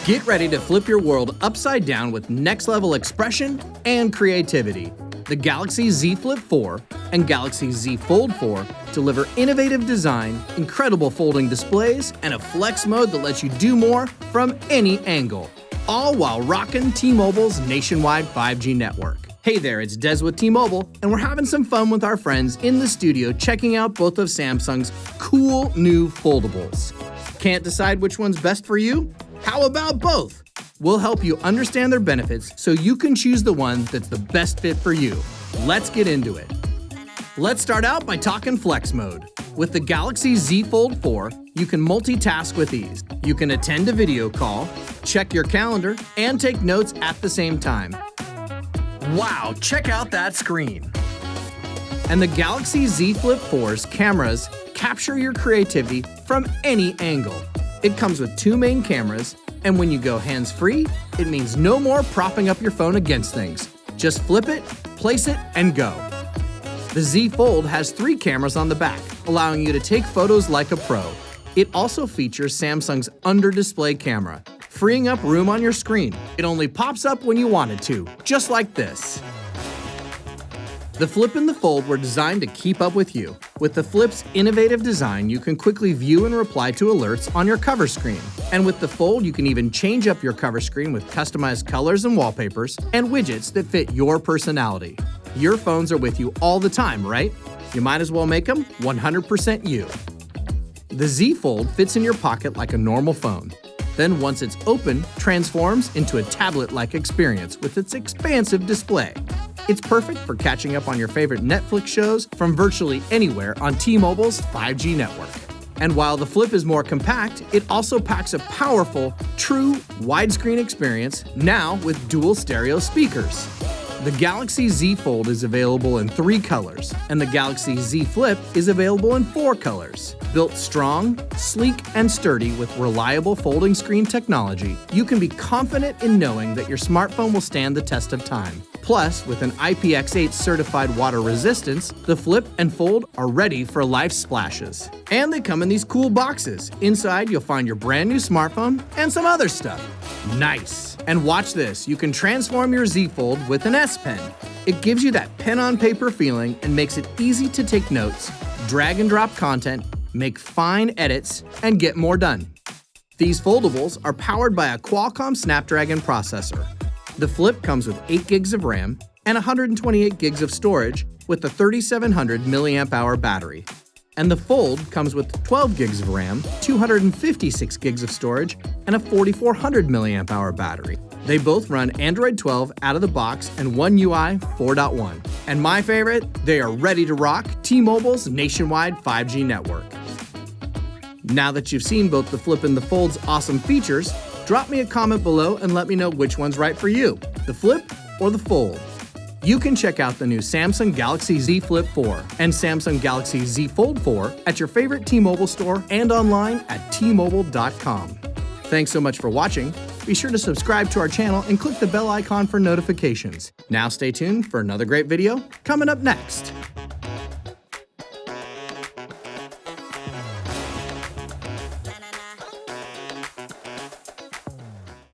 Get ready to flip your world upside down with next-level expression and creativity. The Galaxy Z Flip 4 and Galaxy Z Fold 4 deliver innovative design, incredible folding displays, and a flex mode that lets you do more from any angle, all while rocking T-Mobile's nationwide 5G network. Hey there, it's Des with T-Mobile, and we're having some fun with our friends in the studio checking out both of Samsung's cool new foldables. Can't decide which one's best for you? How about both? We'll help you understand their benefits so you can choose the one that's the best fit for you. Let's get into it. Let's start out by talking flex mode. With the Galaxy Z Fold 4, you can multitask with ease. You can attend a video call, check your calendar, and take notes at the same time. Wow, check out that screen. And the Galaxy Z Flip 4's cameras capture your creativity from any angle. It comes with two main cameras, and when you go hands-free, it means no more propping up your phone against things. Just flip it, place it, and go. The Z Fold has 3 cameras on the back, allowing you to take photos like a pro. It also features Samsung's under-display camera, freeing up room on your screen. It only pops up when you want it to, just like this. The Flip and the Fold were designed to keep up with you. With the Flip's innovative design, you can quickly view and reply to alerts on your cover screen. And with the Fold, you can even change up your cover screen with customized colors and wallpapers and widgets that fit your personality. Your phones are with you all the time, right? You might as well make them 100% you. The Z Fold fits in your pocket like a normal phone. Then once it's open, transforms into a tablet-like experience with its expansive display. It's perfect for catching up on your favorite Netflix shows from virtually anywhere on T-Mobile's 5G network. And while the Flip is more compact, it also packs a powerful, true widescreen experience, now with dual stereo speakers. The Galaxy Z Fold is available in 3 colors, and the Galaxy Z Flip is available in 4 colors. Built strong, sleek, and sturdy with reliable folding screen technology, you can be confident in knowing that your smartphone will stand the test of time. Plus, with an IPX8 certified water resistance, the Flip and Fold are ready for life splashes. And they come in these cool boxes. Inside, you'll find your brand new smartphone and some other stuff. Nice! And watch this, you can transform your Z Fold with an S Pen. It gives you that pen-on-paper feeling and makes it easy to take notes, drag and drop content, make fine edits, and get more done. These foldables are powered by a Qualcomm Snapdragon processor. The Flip comes with 8 gigs of RAM and 128 gigs of storage with a 3700 mAh battery. And the Fold comes with 12 gigs of RAM, 256 gigs of storage, and a 4400 mAh battery. They both run Android 12 out of the box and One UI 4.1. And my favorite, they are ready to rock T-Mobile's nationwide 5G network. Now that you've seen both the Flip and the Fold's awesome features, drop me a comment below and let me know which one's right for you, the Flip or the Fold. You can check out the new Samsung Galaxy Z Flip 4 and Samsung Galaxy Z Fold 4 at your favorite T-Mobile store and online at tmobile.com. Thanks so much for watching. Be sure to subscribe to our channel and click the bell icon for notifications. Now stay tuned for another great video coming up next.